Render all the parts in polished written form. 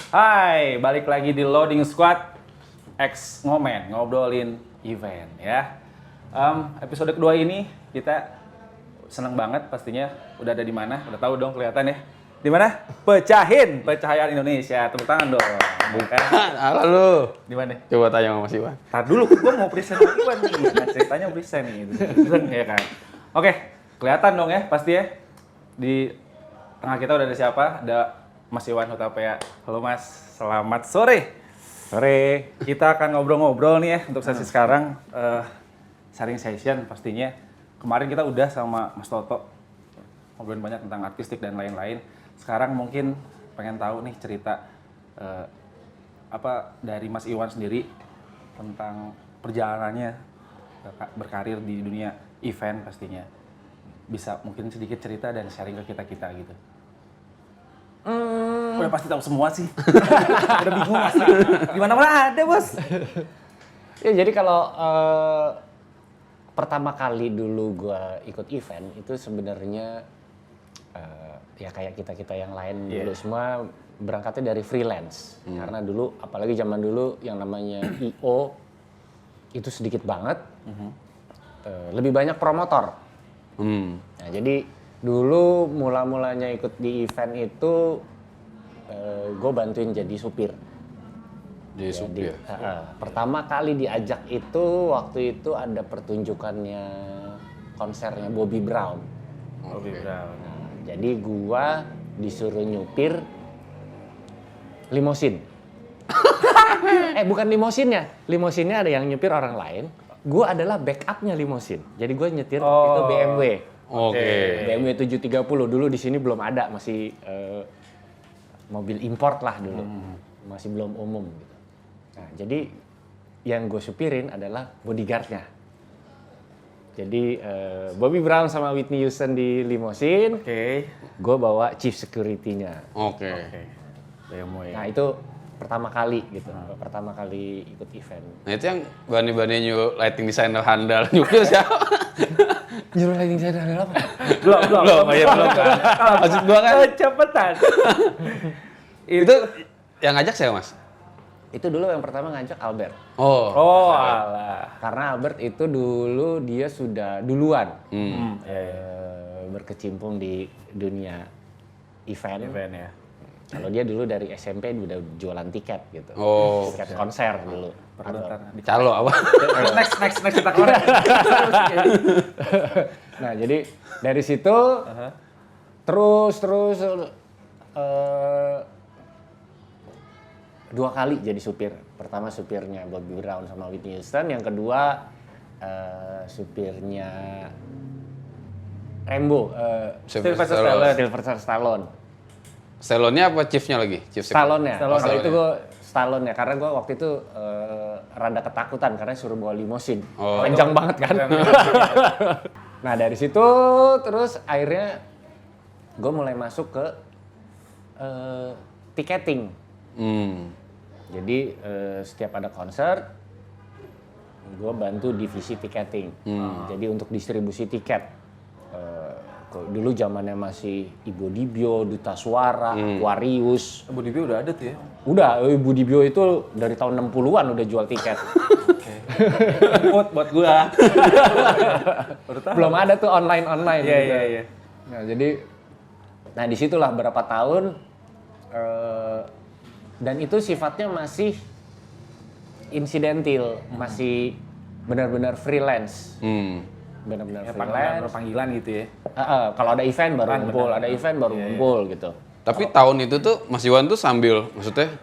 Hai, balik lagi di Loading Squad X Ngomen, ngobrolin event ya. Episode kedua ini kita seneng banget pastinya. Udah ada di mana? Udah tahu dong kelihatan ya. Di mana? Pecahan Indonesia. Tepuk tangan dong. Bukan. Halo lu. Di mana? Coba tanya sama Mas Iwan. Tar dulu, gua mau present sama Iwan nih. Nah, ceritanya present nih. Ya kan. Oke, kelihatan dong ya pasti ya. Di tengah kita udah ada siapa? Ada Mas Iwan Hutapea. Halo Mas, selamat sore. Sore. Kita akan ngobrol-ngobrol nih ya untuk sesi sekarang. Sharing session pastinya. Kemarin kita udah sama Mas Toto. Ngobrolin banyak tentang artistik dan lain-lain. Sekarang mungkin pengen tahu nih cerita apa dari Mas Iwan sendiri tentang perjalanannya berkarir di dunia event pastinya. Bisa mungkin sedikit cerita dan sharing ke kita-kita gitu. Udah pasti tahu semua sih. Udah bingung pasti. Di mana-mana ada, Bos. Ya jadi kalau pertama kali dulu gua ikut event itu sebenarnya ya kayak kita yang lain dulu semua berangkatnya dari freelance. Karena dulu apalagi zaman dulu yang namanya IO itu sedikit banget. Lebih banyak promotor. Nah, jadi dulu mula-mulanya ikut di event itu gue bantuin jadi supir. Jadi supir. Pertama kali diajak itu waktu itu ada pertunjukannya konsernya Bobby Brown. Bobby Brown. Nah, jadi gua disuruh nyupir limosin. Bukan limosinnya. Limosinnya ada yang nyupir orang lain. Gua adalah backupnya limosin. Jadi gua nyetir itu BMW. Oke. BMW 730 dulu di sini belum ada, masih mobil import lah dulu. Masih belum umum gitu. Nah, jadi yang gue supirin adalah bodyguardnya. Jadi Bobby Brown sama Whitney Houston di limosin. Gue bawa chief security-nya. Oke. BMW. Nah, itu pertama kali gitu. Pertama kali ikut event. Nah itu yang bani-bani nyuruh lighting designer handal nyuruh siapa? Nyuruh lighting saya ada apa? Belum. Maksud gua kan Cepetan. itu yang ngajak siapa Mas? Itu dulu yang pertama ngajak Albert. Oh, alah. Karena Albert itu dulu dia sudah duluan berkecimpung di dunia event. Ya. Kalau dia dulu dari SMP udah jualan tiket gitu. Oh. Tiket konser dulu. Calo apa? Next kita korek. Nah, jadi dari situ terus dua kali jadi supir. Pertama supirnya Bobby Brown sama Whitney Houston, yang kedua supirnya Rambo, Sylvester Stallone. Stallone-nya apa chief-nya lagi? Stallone-nya. Waktu itu gue Stallone-nya karena gue waktu itu rada ketakutan karena suruh bawa limosin. Panjang banget kan. Nah, dari situ terus akhirnya gue mulai masuk ke tiketing. Jadi setiap ada konser, gue bantu divisi tiketing. Jadi untuk distribusi tiket. Dulu zamannya masih Ibu Dibyo, Duta Suara, Aquarius. Ibu Dibyo udah ada tuh ya? Udah, Ibu Dibyo itu dari tahun 60-an udah jual tiket. Buat gua. Belum ada tuh online. Iya. Nah, jadi disitulah berapa tahun dan itu sifatnya masih insidentil, masih benar-benar freelance. Benar-benar freelance. Panggilan gitu ya. Kalau ada event baru ngumpul, ngumpul gitu. Tapi tahun itu tuh Mas Iwan tuh sambil, maksudnya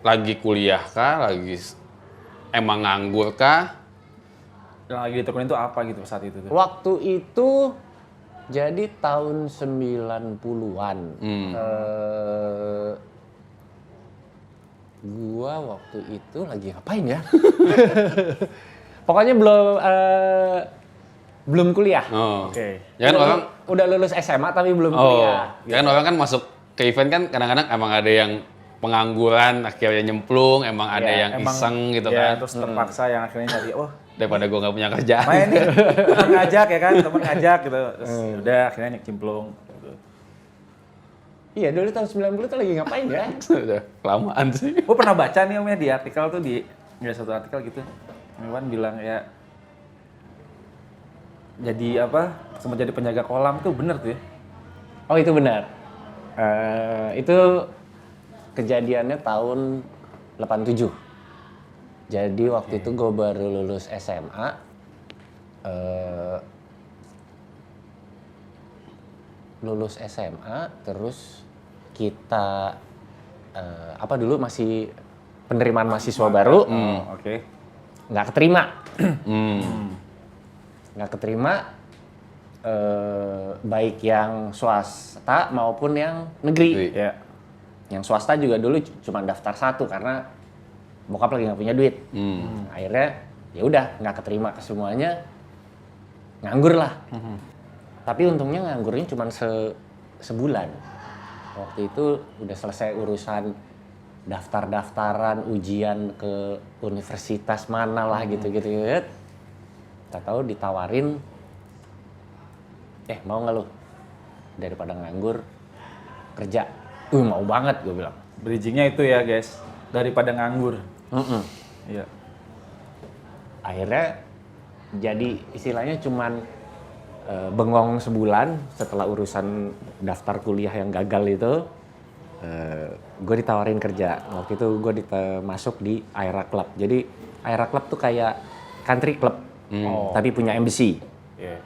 lagi kuliah kah, lagi emang nganggur kah? Yang lagi ditekunin itu apa gitu saat itu tuh? Waktu itu jadi tahun 90-an. Gua waktu itu lagi ngapain ya? Pokoknya belum kuliah. Oke. Ya kan orang udah lulus SMA tapi belum kuliah. Ya kan orang kan masuk ke event kan kadang-kadang emang ada yang pengangguran akhirnya nyemplung, emang ada yang iseng gitu kan. Terus terpaksa yang akhirnya jadi, daripada gue nggak punya kerjaan. main nih, temen ngajak ya kan, temen ngajak gitu. Terus udah akhirnya nyemplung. Gitu. Iya, dulu tahun 90 tuh lagi ngapain ya? Udah kelamaan sih. Gue pernah baca nih Om ya di artikel tuh ya satu artikel gitu. Iwan bilang ya jadi apa? Sempat jadi penjaga kolam tuh bener tuh ya. Oh, itu benar. Itu kejadiannya tahun 87. Jadi waktu itu gue baru lulus SMA. Lulus SMA, terus kita dulu masih penerimaan mahasiswa baru, Oke. nggak keterima. Nggak keterima, baik yang swasta maupun yang negeri. Ya. Yang swasta juga dulu cuma daftar satu karena bokap lagi nggak punya duit. Akhirnya ya udah nggak keterima ke semuanya, nganggur lah. Tapi untungnya nganggurnya cuma sebulan. Waktu itu udah selesai urusan daftar-daftaran, ujian ke universitas mana lah gitu-gitu. Tak tahu ditawarin, mau nggak lo daripada nganggur kerja? Mau banget gue bilang. Bridgingnya itu ya guys, daripada nganggur. Iya. Akhirnya jadi istilahnya cuman bengong sebulan setelah urusan daftar kuliah yang gagal itu. Gue ditawarin kerja. Waktu itu gue masuk di Aera Club. Jadi Aera Club tuh kayak country club, tapi punya embassy. Iya.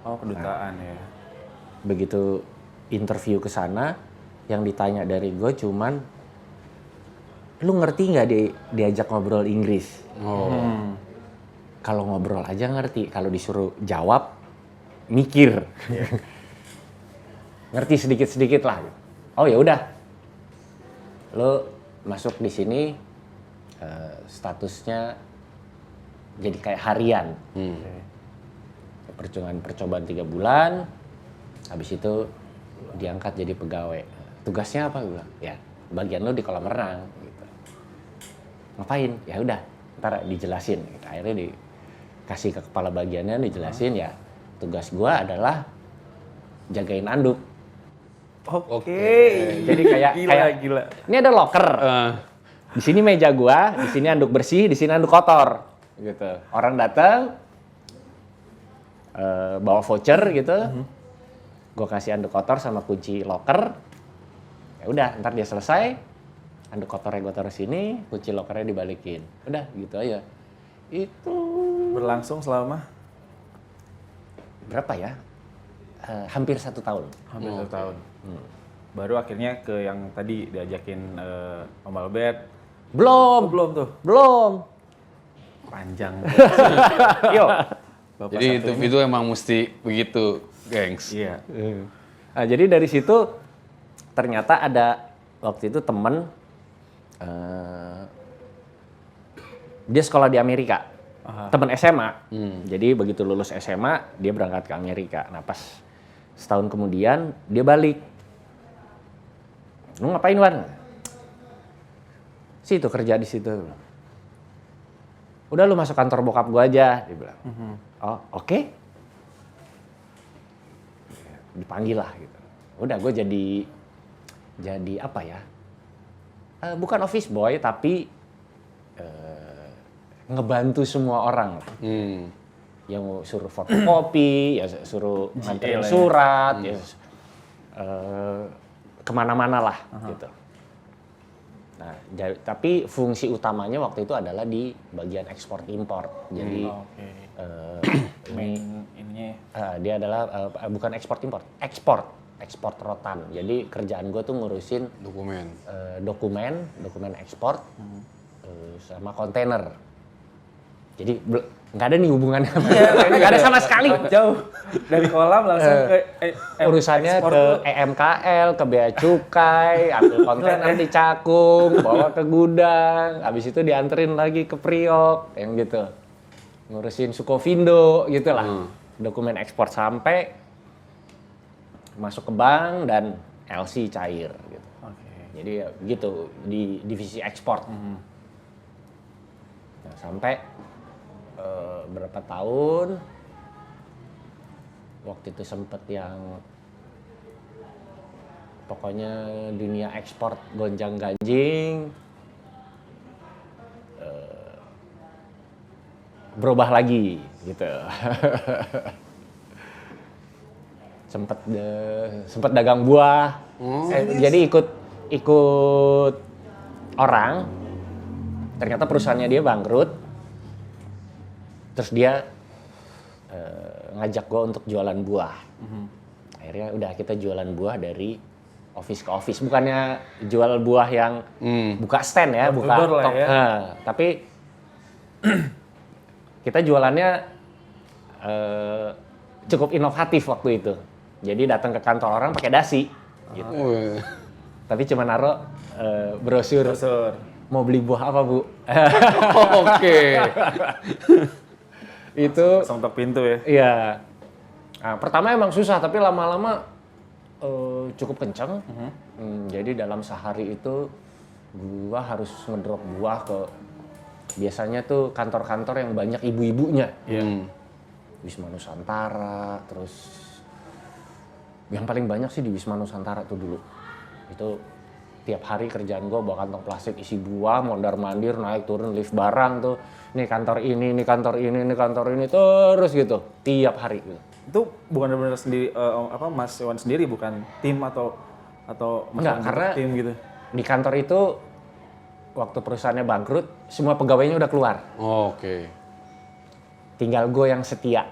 Oh, kedutaan ya. Begitu interview ke sana, yang ditanya dari gue cuman, lu ngerti nggak diajak ngobrol Inggris? Kalau ngobrol aja ngerti, kalau disuruh jawab mikir. Ngerti sedikit-sedikit lah. Oh ya udah, lo masuk di sini, statusnya jadi kayak harian. Percobaan 3 bulan, habis itu diangkat jadi pegawai. Tugasnya apa? Gue bilang, ya bagian lo di kolam renang. Gitu. Ngapain? Ya udah, ntar dijelasin. Gitu. Akhirnya dikasih ke kepala bagiannya, dijelasin ya. Tugas gua adalah jagain anduk. Oke. Jadi kayak gila. Ini ada locker. Di sini meja gua, di sini anduk bersih, di sini anduk kotor. Gitu. Orang datang bawa voucher gitu. Gua kasih anduk kotor sama kunci locker. Ya udah, ntar dia selesai, anduk kotornya gua taruh sini, kunci lokernya dibalikin. Udah, gitu aja. Itu Berlangsung selama berapa ya? Hampir 1 tahun. hampir 1 tahun. Baru akhirnya ke yang tadi diajakin Om Albert. Belum. Belum tuh. Belum. Panjang. Yuk. Bapak Jadi satu ini. itu emang mesti begitu, gengs. Iya. Nah, jadi dari situ ternyata ada waktu itu temen dia sekolah di Amerika. Temen SMA. Jadi begitu lulus SMA dia berangkat ke Amerika. Nah pas setahun kemudian dia balik. Lu ngapain Wan? Situ kerja di situ. Udah lu masuk kantor bokap gua aja, dia bilang. Oh oke. Dipanggil lah gitu. Udah gue jadi apa ya? Bukan office boy tapi ngebantu semua orang lah. Yang mau suruh fotokopi, ya suruh nganterin surat, ya kemana-mana lah gitu. Nah, tapi fungsi utamanya waktu itu adalah di bagian ekspor impor. Jadi dia adalah bukan ekspor impor, ekspor rotan. Jadi kerjaan gue tuh ngurusin dokumen ekspor sama kontainer. Jadi nggak ada nih hubungannya, nggak ada sama sekali. Jauh dari kolam langsung ke urusannya ke EMKL, ke Bea Cukai, ambil kontainer di Cakung, bawa ke gudang, habis itu dianterin lagi ke Priok, yang gitu. Ngurusin Sukovindo, gitulah. Dokumen ekspor sampai masuk ke bank dan LC cair, gitu. Jadi ya gitu di divisi ekspor. Nah, sampai berapa tahun waktu itu sempet yang pokoknya dunia ekspor gonjang-ganjing berubah lagi gitu. sempet dagang buah. Jadi ikut orang, ternyata perusahaannya dia bangkrut, terus dia ngajak gue untuk jualan buah. Akhirnya udah kita jualan buah dari office ke office, bukannya jual buah yang buka stand ya, buka Outdoor lah tok. ya. Tapi kita jualannya cukup inovatif waktu itu. Jadi datang ke kantor orang pakai dasi, gitu. Tapi cuma naruh brosur. Mau beli buah apa, Bu? Oke. Itu Langsung tok pintu ya. iya. Nah, pertama emang susah, tapi lama-lama cukup kencang. Jadi dalam sehari itu gua harus ngedrop buah ke biasanya tuh kantor-kantor yang banyak ibu-ibunya. Wisma Nusantara, terus yang paling banyak sih di Wisma Nusantara tuh dulu. Itu tiap hari kerjaan gue bawa kantong plastik isi buah, mondar-mandir, naik turun lift barang tuh. Ini kantor ini, ini kantor ini, ini kantor ini, terus gitu. Tiap hari gitu. Itu bukan benar-benar sendiri Mas Iwan sendiri, bukan tim atau Mas Enggak, Iwan karena tim gitu. di kantor itu waktu perusahaannya bangkrut, semua pegawainya udah keluar. Oke. Tinggal gue yang setia.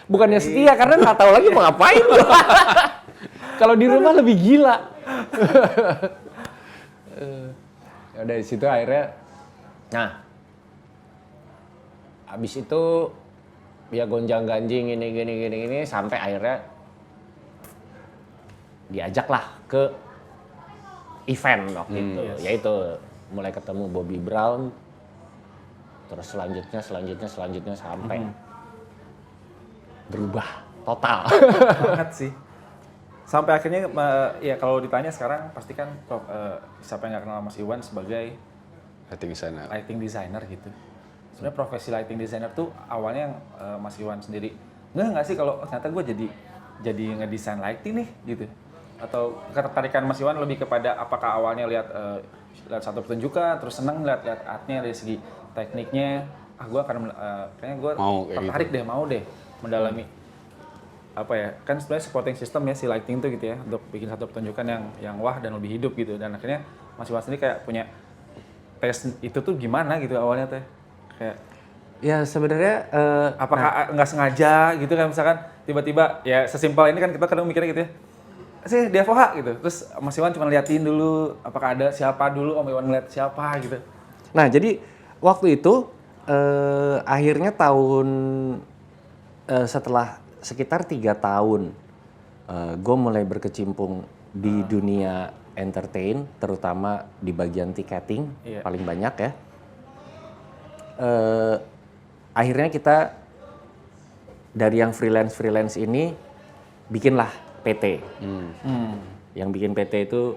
Bukannya setia, karena nggak tahu lagi mau ngapain. Kalau di rumah lebih gila. Ya dari situ akhirnya, nah, abis itu ya gonjang-ganjing gini sampai akhirnya diajaklah ke event waktu itu, yaitu mulai ketemu Bobby Brown, terus selanjutnya sampai berubah total. Banget sih. Sampai akhirnya ya kalau ditanya sekarang pasti kan siapa yang nggak kenal Mas Iwan sebagai Lighting designer. lighting designer gitu. Sebenarnya profesi lighting designer tuh awalnya yang Mas Iwan sendiri nggak sih kalau ternyata gue jadi ngedesain lighting nih gitu. Atau ketertarikan Mas Iwan lebih kepada apakah awalnya lihat satu pertunjukan terus seneng lihat artnya dari segi tekniknya, gue akan kayaknya gue tertarik gitu. Mau deh mendalami apa ya, kan sebenarnya supporting system ya si lighting tuh gitu ya, untuk bikin satu pertunjukan yang wah dan lebih hidup gitu. Dan akhirnya Mas Iwan sendiri kayak punya tes itu tuh gimana gitu awalnya teh, kayak Ya sebenarnya apakah nggak sengaja gitu kan, misalkan tiba-tiba ya sesimpel ini kan kita kadang mikirnya gitu ya, sih di FOH gitu, terus Mas Iwan cuma liatin dulu apakah ada siapa dulu, Om Iwan ngeliat siapa gitu. Nah jadi waktu itu akhirnya tahun setelah sekitar 3 tahun gue mulai berkecimpung di dunia entertain, terutama di bagian tiketing paling banyak ya. Akhirnya kita dari yang freelance ini bikinlah PT. Yang bikin PT itu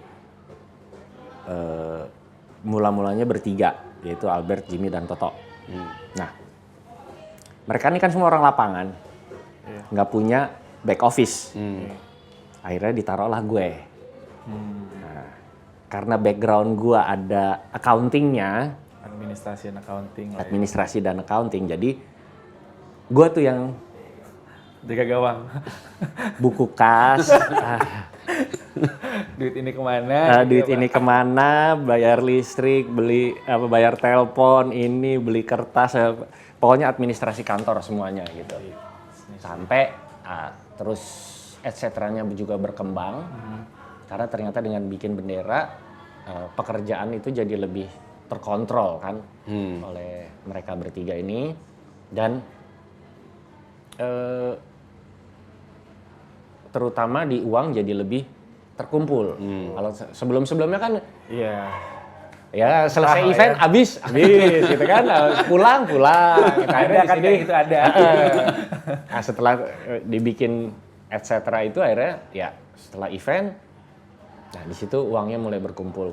mula-mulanya bertiga, yaitu Albert, Jimmy, dan Toto. Nah, mereka ini kan semua orang lapangan, nggak punya back office. Akhirnya ditaruhlah gue. Nah, karena background gue ada accountingnya, administrasi dan accounting, jadi gue tuh yang jaga gawang. buku kas, duit ini kemana? duit ini kemana, bayar listrik, bayar telepon, beli kertas, pokoknya administrasi kantor semuanya gitu. Sampai terus etc-nya juga berkembang, karena ternyata dengan bikin bendera pekerjaan itu jadi lebih terkontrol kan oleh mereka bertiga ini, dan terutama di uang jadi lebih terkumpul. Kalau sebelumnya kan ya selesai event ya. habis gitu kan, pulang akhirnya kan kayak gitu ada. Nah, setelah dibikin etc itu akhirnya ya setelah event, nah di situ uangnya mulai berkumpul.